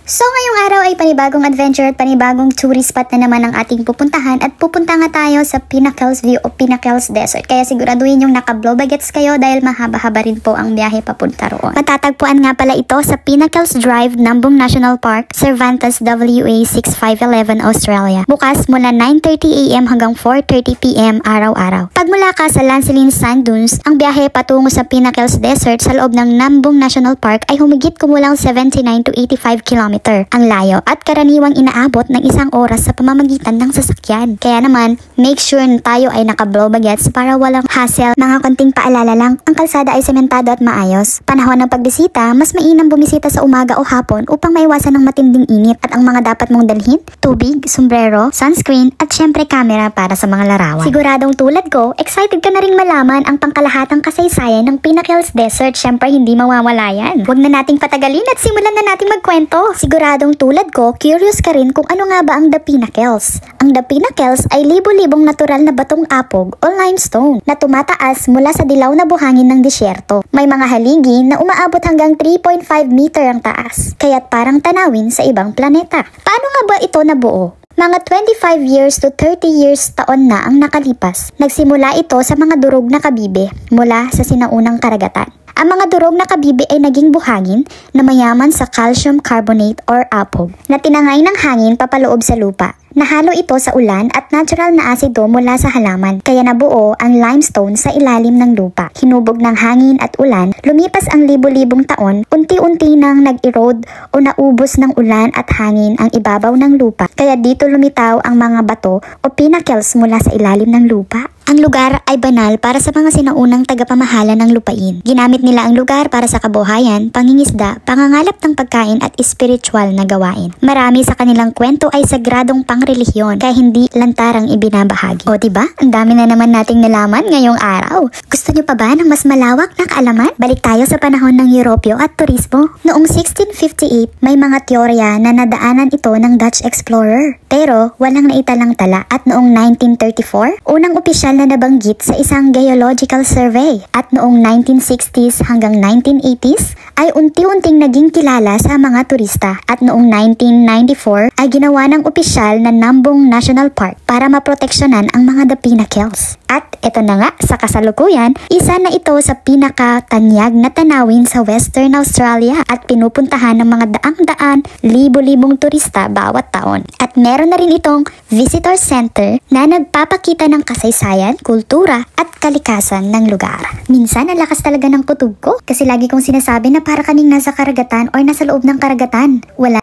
So ngayong araw ay panibagong adventure at panibagong tourist spot na naman ang ating pupuntahan at pupunta nga tayo sa Pinnacles View o Pinnacles Desert. Kaya siguraduhin yung naka-blow bagets kayo dahil mahaba-haba rin po ang biyahe papunta roon. Matatagpuan nga pala ito sa Pinnacles Drive, Nambong National Park, Cervantes, WA 6511, Australia. Bukas mula 9:30 AM hanggang 4:30 PM araw-araw. Pag mula ka sa Lancelin Sand Dunes, ang biyahe patungo sa Pinnacles Desert sa loob ng Nambong National Park ay humigit kumulang 79 to 85 km ang layo at karaniwang inaabot ng 1 oras sa pamamagitan ng sasakyan. Kaya naman, make sure na tayo ay naka-blow bagets para walang hassle. Mga konting paalala lang, ang kalsada ay sementado at maayos. Panahon ng pagbisita, mas mainam bumisita sa umaga o hapon upang maiwasan ng matinding init at ang mga dapat mong dalhin, tubig, sombrero, sunscreen at syempre camera para sa mga larawan. Siguradong tulad ko, excited ka na ring malaman ang pangkalahatang kasaysayan ng Pinnacles Desert. Syempre hindi mawawala yan. Huwag na nating patagalin at simulan na nating magkwento. Siguradong tulad ko, curious ka rin kung ano nga ba ang The Pinnacles. Ang The Pinnacles ay libo-libong natural na batong apog o limestone na tumataas mula sa dilaw na buhangin ng disyerto. May mga haligi na umaabot hanggang 3.5 meter ang taas, kaya't parang tanawin sa ibang planeta. Paano nga ba ito nabuo? Mga 25 years to 30 years taon na ang nakalipas. Nagsimula ito sa mga durog na kabibe mula sa sinaunang karagatan. Ang mga durog na kabibe ay naging buhangin na mayaman sa calcium carbonate or apog na tinangay ng hangin papaloob sa lupa. Nahalo ito sa ulan at natural na asido mula sa halaman, kaya nabuo ang limestone sa ilalim ng lupa. Hinubog ng hangin at ulan, lumipas ang libo-libong taon, unti-unti nang nag-erode o naubos ng ulan at hangin ang ibabaw ng lupa. Kaya dito lumitaw ang mga bato o pinnacles mula sa ilalim ng lupa. Ang lugar ay banal para sa mga sinaunang tagapamahala ng lupain. Ginamit nila ang lugar para sa kabuhayan, pangingisda, pangangalap ng pagkain at spiritual na gawain. Marami sa kanilang kwento ay sagradong pangrelihiyon kaya hindi lantarang ibinabahagi. O diba? Ang dami na naman nating nalaman ngayong araw. Gusto nyo pa ba ng mas malawak na kaalaman? Balik tayo sa panahon ng Europyo at turismo. Noong 1658, may mga teorya na nadaanan ito ng Dutch explorer. Pero walang naitalang tala at noong 1934, unang opisyal na nabanggit sa isang geological survey at noong 1960s hanggang 1980s ay unti-unting naging kilala sa mga turista at noong 1994 ay ginawa ng opisyal na Nambong National Park para maproteksyonan ang mga The Pinnacles. At ito na nga, sa kasalukuyan, isa na ito sa pinakatanyag na tanawin sa Western Australia at pinupuntahan ng mga daang-daan, libo-libong turista bawat taon. At meron na rin itong visitor center na nagpapakita ng kasaysayan, kultura at kalikasan ng lugar. Minsan, ang lakas talaga ng kutob ko kasi lagi kong sinasabi na para kaning nasa karagatan o nasa loob ng karagatan. Wala